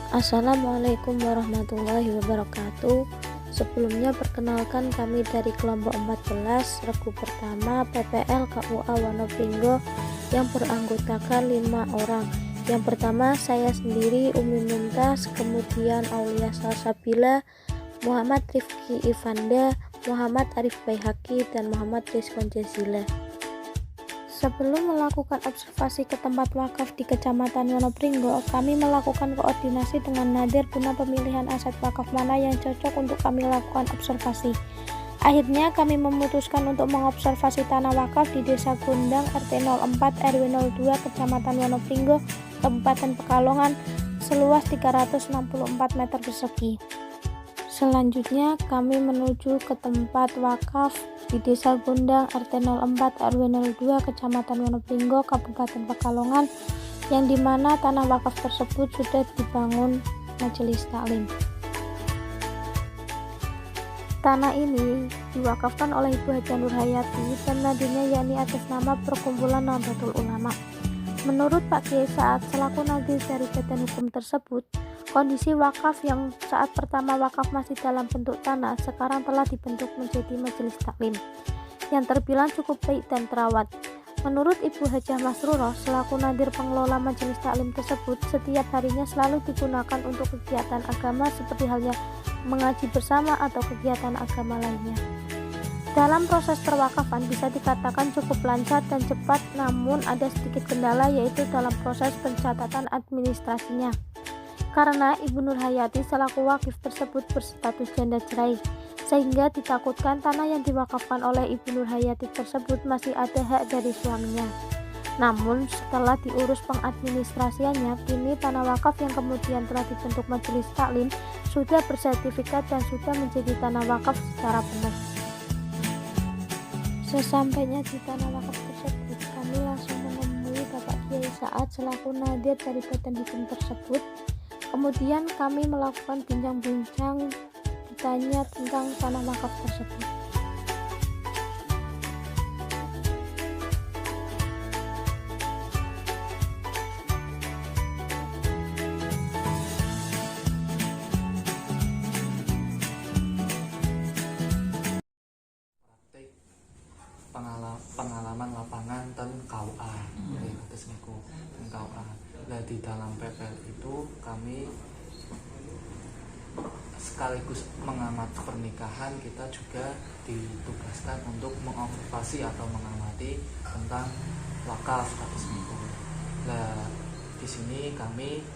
Assalamualaikum warahmatullahi wabarakatuh. Sebelumnya perkenalkan kami dari kelompok 14 regu pertama PPL KUA Wonopringgo yang beranggotakan 5 orang. Yang pertama saya sendiri Umi Mumtaz, kemudian Aulia Salsabila, Muhammad Rifki Ivanda, Muhammad Arif Baihaqi, dan Muhammad Rizwan Jazila. Sebelum melakukan observasi ke tempat wakaf di Kecamatan Wonopringgo, kami melakukan koordinasi dengan Nadir guna pemilihan aset wakaf mana yang cocok untuk kami lakukan observasi. Akhirnya kami memutuskan untuk mengobservasi tanah wakaf di Desa Gondang RT 04 RW 02 Kecamatan Wonopringgo, Kabupaten Pekalongan, seluas 364 meter persegi. Selanjutnya kami menuju ke tempat wakaf di Desa Gondang RT 04 RW 02 Kecamatan Wonopringgo, Kabupaten Pekalongan, yang dimana tanah wakaf tersebut sudah dibangun majelis taklim. Tanah ini diwakafkan oleh Ibu Haja Nur Hayati dan nadirnya yakni atas nama Perkumpulan Nahdlatul Ulama. Menurut Pak Kiai Saad selaku nadir dari badan hukum tersebut, kondisi wakaf yang saat pertama wakaf masih dalam bentuk tanah sekarang telah dibentuk menjadi majelis taklim yang terbilang cukup baik dan terawat. Menurut Ibu Hajah Masruroh selaku nadir pengelola majelis taklim tersebut, setiap harinya selalu digunakan untuk kegiatan agama seperti halnya mengaji bersama atau kegiatan agama lainnya. Dalam proses perwakafan bisa dikatakan cukup lancar dan cepat, namun ada sedikit kendala yaitu dalam proses pencatatan administrasinya. Karena Ibu Nur Hayati selaku wakif tersebut berstatus janda cerai, sehingga ditakutkan tanah yang diwakafkan oleh Ibu Nur Hayati tersebut masih ada hak dari suaminya. Namun setelah diurus pengadministrasiannya, kini tanah wakaf yang kemudian telah dibentuk majelis taklim sudah bersertifikat dan sudah menjadi tanah wakaf secara penuh. Sesampainya di tanah wakaf tersebut, kami langsung menemui Bapak Kiai Saad selaku nadir dari badan hukum tersebut. Kemudian kami melakukan bincang-bincang, ditanya tentang tanah wakaf tersebut. Pengalaman lapangan ten KUA, terus niku ten KUA. Nah, di dalam PPL itu kami sekaligus mengamati pernikahan, kita juga ditugaskan untuk mengobservasi atau mengamati tentang wakaf atas niku. Nah, di sini kami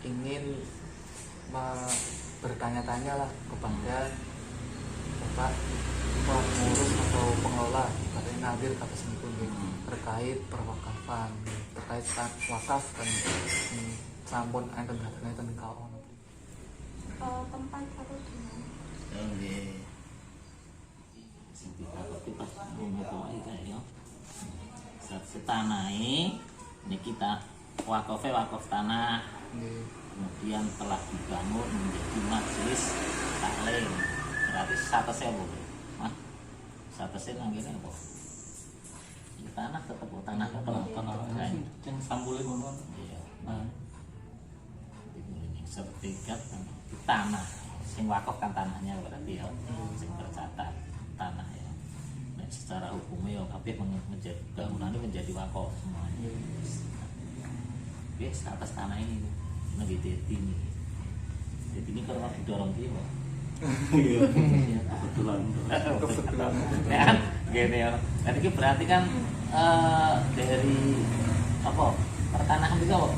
ingin bertanya-tanya lah kepada Bapak pengurus atau pengelola dari nadir atas niku terkait perwakafan, terkait wakaf dan sampun enten datane ten kaon. Tempat atau gimana? Nggih. Sing dikatakan pas ngono iki ya. Setanahe niki kita wakaf tanah. Nggih. Kemudian telah dibangun menjadi majelis taklim. Berarti 100.000. Mas. 100.000 nang kene apa? Ya, tanah tetep tanah yang sambule mawon. Iya. Nah. Sertifikat di tanah. Sing wakaf kan tanahnya berarti ya. Sing tercatat tanah ya. Nah, secara hukumnya ya kabeh menjadi bangunannya menjadi wakaf semuanya. Wis atas tanah ini nang ini. Jadi ini karena didorong dia. Iya, kebetulan. Ya, gini ya. Jadi ini berarti kan dari apa? Pertanahan itu apa?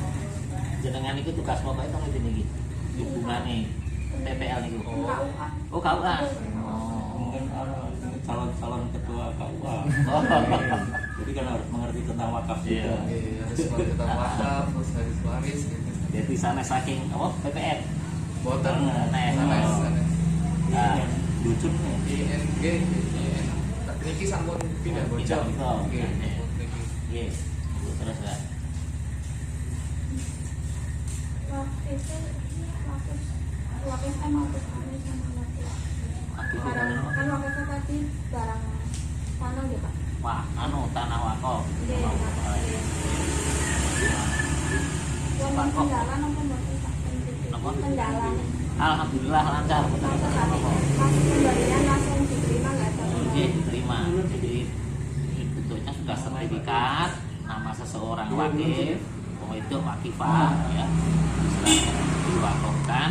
Jenengan itu tugas pokoknya itu ngene iki. Hubungane PPL niku. Oh, KUA. Mungkin calon ketua KUA. Jadi kan harus mengerti tentang wakaf juga. Nggih, harus mengerti tentang wakaf, terus harus waris gitu. Jadi sana saking apa PPL. Boten sanes. Nah, lucu nih. ING. Niki sampun pindah bocor. Nggih. Nggih. Terus ya. Wakaf kan wakaf aneh sama wakaf. Kan wakafnya tadi barang tanah ya Pak? Wah, tanah wakaf. Iya. Yang kendala nomor Apa? Kendala. Alhamdulillah lancar. Langsung kami langsung pemberian langsung diterima nggak ada Oke, kendala. diterima. Jadi bentuknya sudah sertifikat nama seseorang wakif, itu wakifah ya. Setelah diwakafkan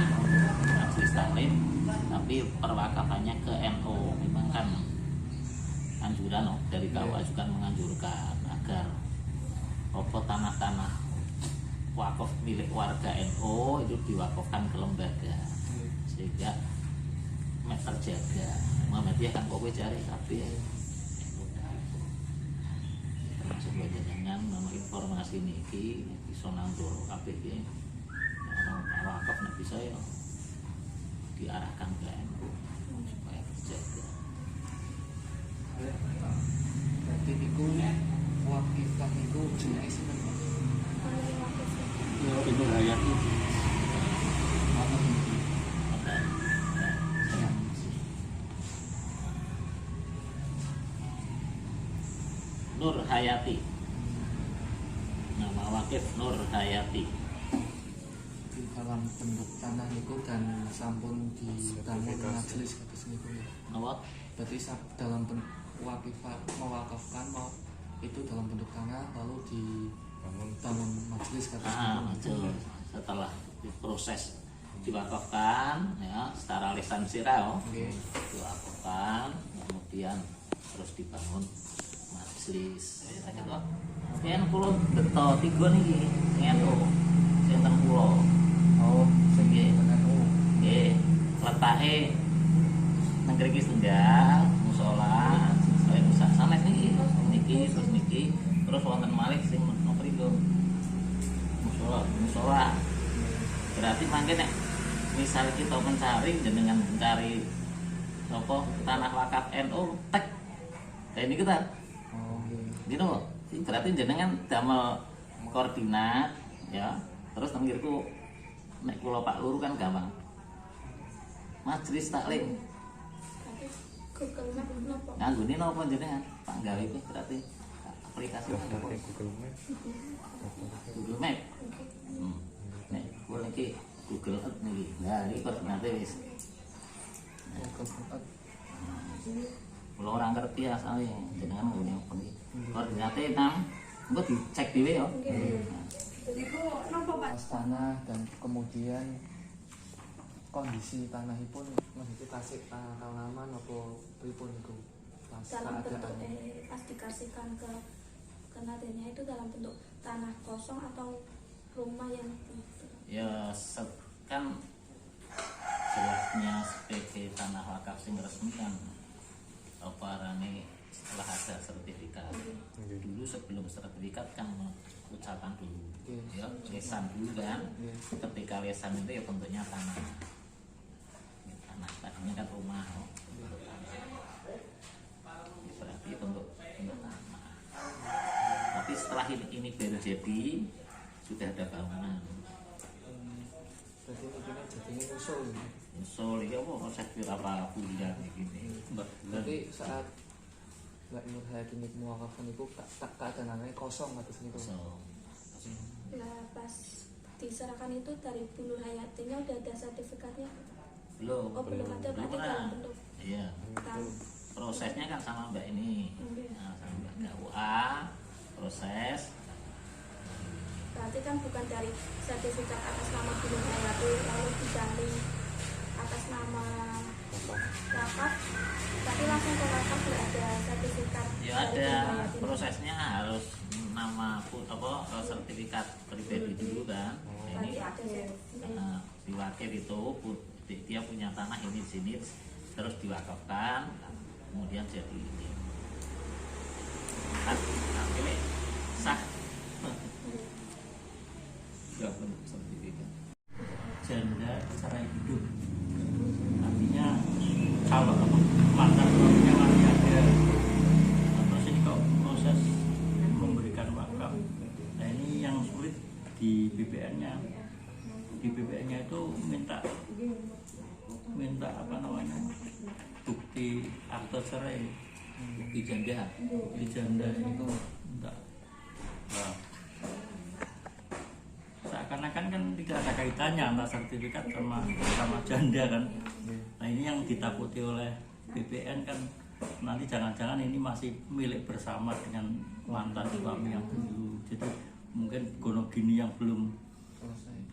majelis taklim, tapi perwakafannya ke NU. Memang kan anjuran dari KUA juga menganjurkan agar tanah-tanah wakaf milik warga NU itu diwakafkan ke lembaga sehingga terjaga. Muhammadiyah kan kok cari tapi termasuk dengan nama informasi niki bisa nandur KPP wakaf nek bisa ya diarahkan ke NU supaya terjaga. Berarti niku wakifah niku jenenge sinten, Pak? Itu hayat itu. Nur Hayati, nama wakif Nur Hayati. Di dalam bentuk tanah niku dan sampun dibangun majelis kados niku ya. Nawat Berarti dalam wakifah mewakafkan mau itu dalam bentuk tanah lalu dibangun majelis kados niku. setelah diproses diwakafkan ya secara lisan sirah Oke. diwakafkan kemudian terus dibangun majelis ya gitu. Kemudian kulo beto tiga niki NU sing teng kulo. Oh, sing Nggih. NU. Nggih, letake nang mriki setunggal musala saya bisa sanes niki terus wonten malih sing mriku musala berarti mangke nek misal kita mencari jenengan mencari apa tanah wakaf NU tek kayak ini kita Oh, nggih. gitu loh. Berarti jenengan damel koordinat ya terus tenggirku nek kula Pak Luru kan gampang majelis taklim Google Map nopo? nganggone napa jenengan Pak gawe iku berarti aplikasi apa Google Map. Nek kula iki Google Earth niki. Nah, iki koordinate wis. Kula ora ngerti asale jenengan ngene apa iki. Koordinate nang engko dicek dhewe ya. Niku nopo Pak? Pas tanah dan kemudian kondisi tanahipun maksudnya tasik tanaman apa pripun niku pas Dalam bentuk keadaan pas dikasihkan ke nadenya itu dalam bentuk tanah kosong atau rumah yang Ya kan jelasnya sebagai tanah wakaf sing resmi kan apa arane setelah ada sertifikat. Dulu sebelum sertifikat kan ucapan dulu. Ya, lesan dulu kan. Ketika lesan itu ya bentuknya tanah. Tanah tadinya kan rumah. Berarti bentuk tanah. Tapi setelah ini baru jadi sudah ada bangunan. berarti ini jadinya usul. Usul ya apa konsep apa kuliah gini. Berarti saat Mbak Nur Hayati niku muwakafkan niku keadaannya kosong atas niku. So, Lah pas diserahkan itu dari Bu Nur Hayatinya udah ada sertifikatnya? belum. Oh belum ada, berarti Belum dalam ada. bentuk Iya. tanah. Prosesnya kan sama Mbak ini. Oke. Nah, sama Mbak KUA proses. Berarti kan bukan dari sertifikat atas nama Bu Nur Hayati lalu diganti atas nama wakaf, tapi langsung ke wakaf nggak ada sertifikat Ya dari Bu ada Nur Hayati. prosesnya harus nama sertifikat pribadi dulu kan. Nah, Berarti ini ada sertifikat. di wakil itu dia punya tanah ini di sini terus diwakafkan kemudian jadi ini kan akhirnya sah nggak bentuk sertifikat. Janda secara hidup, artinya kalau mantan suaminya masih ada, terus ini kok proses memberikan wakaf. Nah ini yang sulit di BBN-nya. Di BBN-nya itu minta apa namanya bukti akte cerai, Bukti janda bukti janda itu minta. Nah, seakan-akan kan tidak ada kaitannya antara sertifikat sama janda kan. Nah ini yang ditakuti oleh BPN kan, nanti jangan-jangan ini masih milik bersama dengan mantan suami yang dulu. Jadi mungkin gono gini yang belum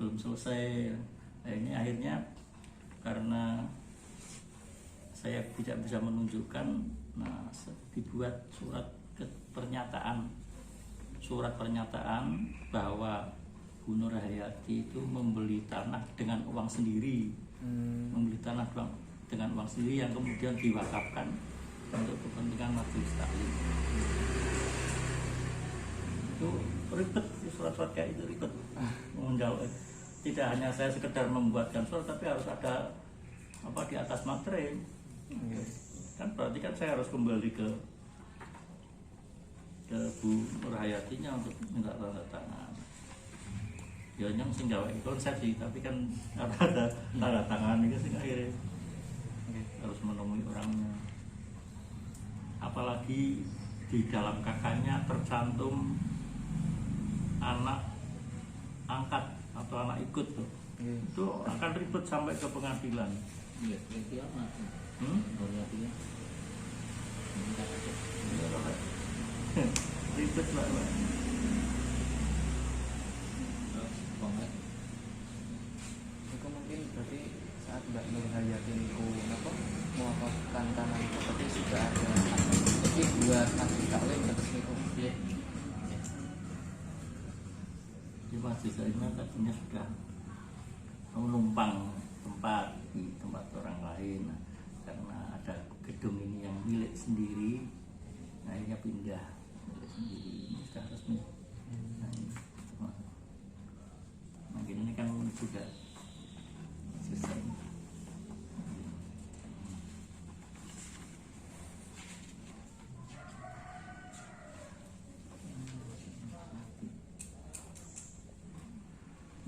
selesai. Nah, ini akhirnya karena saya tidak bisa menunjukkan, nah dibuat surat pernyataan bahwa Bu Nur Hayati itu membeli tanah dengan uang sendiri, membeli tanah dengan uang sendiri yang kemudian diwakafkan untuk kepentingan majelis taklim. Itu ribet, surat-surat kayak itu ribet. Menjawab, tidak hanya saya sekedar membuatkan surat, tapi harus ada di atas materai. Kan berarti kan saya harus kembali ke Bu Nur Hayatinya untuk minta tanda tangan. Ya nyong sing gawe konsep sih, tapi kan ada tanda tangan itu sing akhirnya harus menemui orangnya. Apalagi di dalam kakaknya tercantum anak angkat atau anak ikut tuh. Itu akan ribet sampai ke pengadilan. Iya, itu apa? Hayatinya. Ribet lah. Itu mungkin berarti saat Mbak Nur Hayati niku mewakafkan tanah itu berarti sudah ada jadi buat majelis taklim terus niku. Iya. Di majelis taklim tadinya sudah menumpang tempat di tempat orang lain, karena ada gedung ini yang milik sendiri, akhirnya pindah milik sendiri. Ini sudah resmi. Nah ini kan sudah selesai.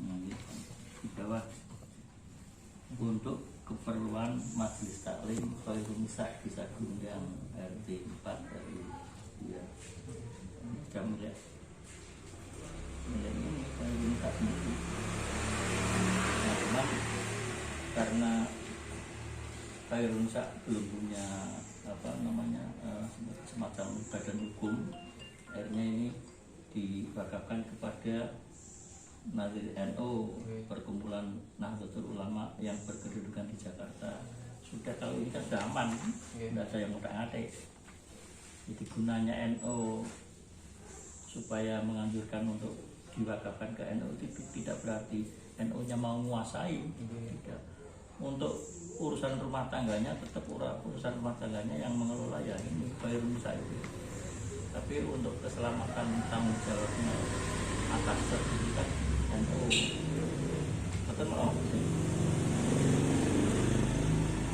Nah, di bawah untuk keperluan majelis taklim Khairun Nisa bisa diundang RT 4 dari dia. Kamu lihat ini Khairun Nisa sendiri. Nah, cuman karena Khairun Nisa belum punya semacam badan hukum, akhirnya ini diwakafkan kepada Nahdlatul NU, perkumpulan Nahdlatul Ulama yang berkedudukan di Jakarta. Sudah, kalau ini kan sudah aman, tidak ada yang utak-atik. Jadi gunanya NU supaya menganjurkan untuk diwakafkan ke NU itu tidak berarti NU-nya mau menguasai. Tidak. Untuk urusan rumah tangganya tetap urusan rumah tangganya yang mengelola ya ini Khairun Nisa itu. Tapi untuk keselamatan tanggung jawabnya atas sertifikat NU betul mau.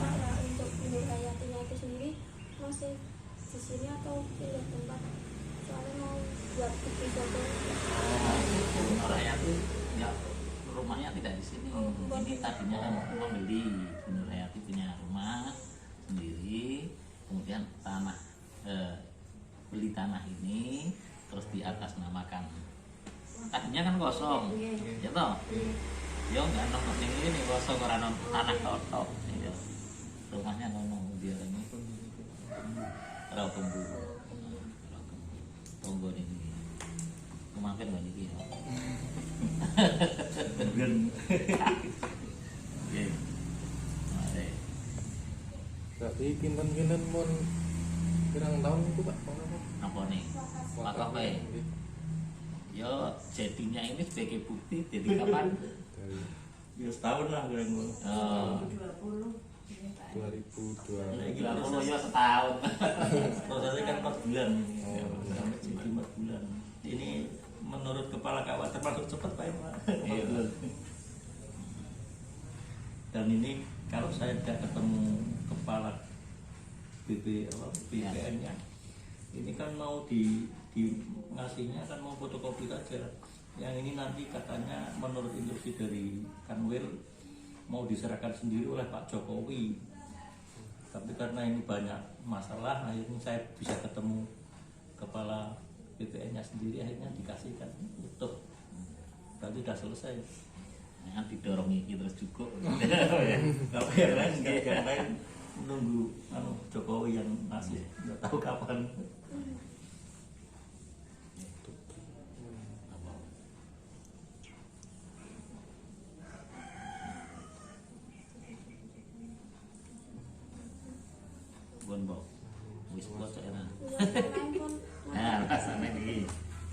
Para untuk Bu Nur Hayatinya itu sendiri masih di sini atau pindah tempat? Soalnya mau buat bukti foto. Bu Nur Hayati ya rumahnya tidak di sini. Ini tadinya kan membeli. Bu Nur Hayati punya rumah sendiri, kemudian beli tanah ini terus diatasnamakan. Tadinya kan kosong, ya toh? Yo nggak nongkrong ini kosong orang tanah totok, ya. Rumahnya ngomong dia ini raw pemburu, tunggu ini, kemarin nggak nih dia. Kemudian Berarti pinten-pinten pun pirang tahun itu Pak? apa nih? Wakaf yo jadinya ini sebagai bukti jadi kapan? ya setahun lah kurang. Oh, 2002. 20 ya setahun. Prosesnya kan 4 bulan. Sampai jadi 4 bulan. Ini menurut kepala KUA termasuk cepat Pak. 4 bulan. Dan ini kalau saya tidak ketemu kepala BPN-nya, ini kan mau di ngasihnya kan mau fotokopi saja. Yang ini nanti katanya menurut instruksi dari Kanwil mau diserahkan sendiri oleh Pak Jokowi. Tapi karena ini banyak masalah, akhirnya saya bisa ketemu kepala BPN-nya sendiri, akhirnya dikasihkan utuh. Berarti sudah selesai. Kan didorong iki terus cukup. Kalau yang lain nggak, yang lain menunggu Jokowi yang masih nggak tahu kapan. Bon bok, wis kuat enak. Yang lain pun Nah, rasanya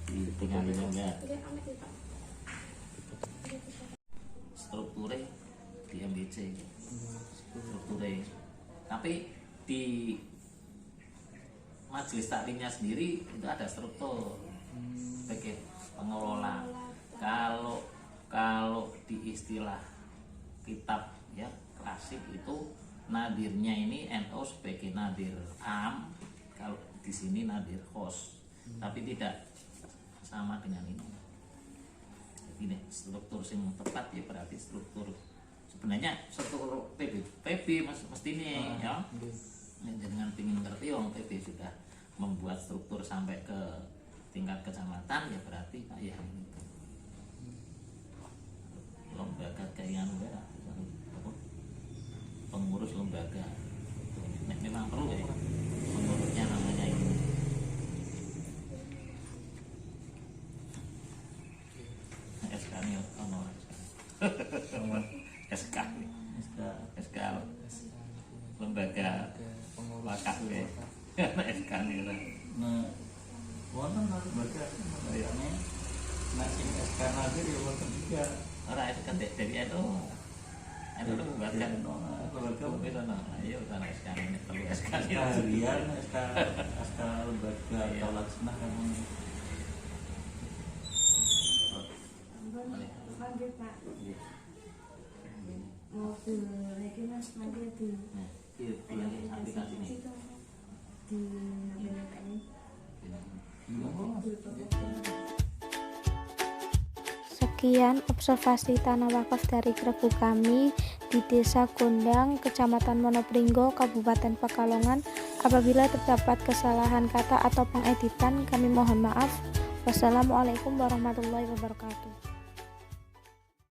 ditinggalin enggak. Oke, amit ya Pak. Strukturnya di MBC, strukturnya. Tapi di majelis taklimnya sendiri itu ada struktur sebagai pengelola. Kalau di istilah kitab ya klasik itu nadirnya ini NU sebagai nadir am, kalau di sini nadir khos, tapi tidak sama dengan ini. Ini struktur yang tepat ya, berarti struktur sebenarnya struktur PB mesti ini ya. Dengan ingin ngerti orang PB sudah membuat struktur sampai ke tingkat kecamatan ya, berarti ya lembaga kayaan pengurus lembaga memang perlu ya pengurusnya namanya ini. SK nih SK lembaga wakaf ya SK nih lah. Nah, wonten lembaga kayaknya nasi SK Nadir ya wonten juga. Orang SK dari itu membuatkan lembaga mungkin ayo sana SK ini perlu SK harian, SK lembaga atau laksana kan. Manggil Pak. Mau ke lagi Mas manggil di aplikasi ini. di namanya Pak ini. Sekian observasi tanah wakaf dari Krebo kami di Desa Gondang, Kecamatan Monopringgo, Kabupaten Pekalongan. Apabila terdapat kesalahan kata atau pengeditan, kami mohon maaf. Wassalamualaikum warahmatullahi wabarakatuh.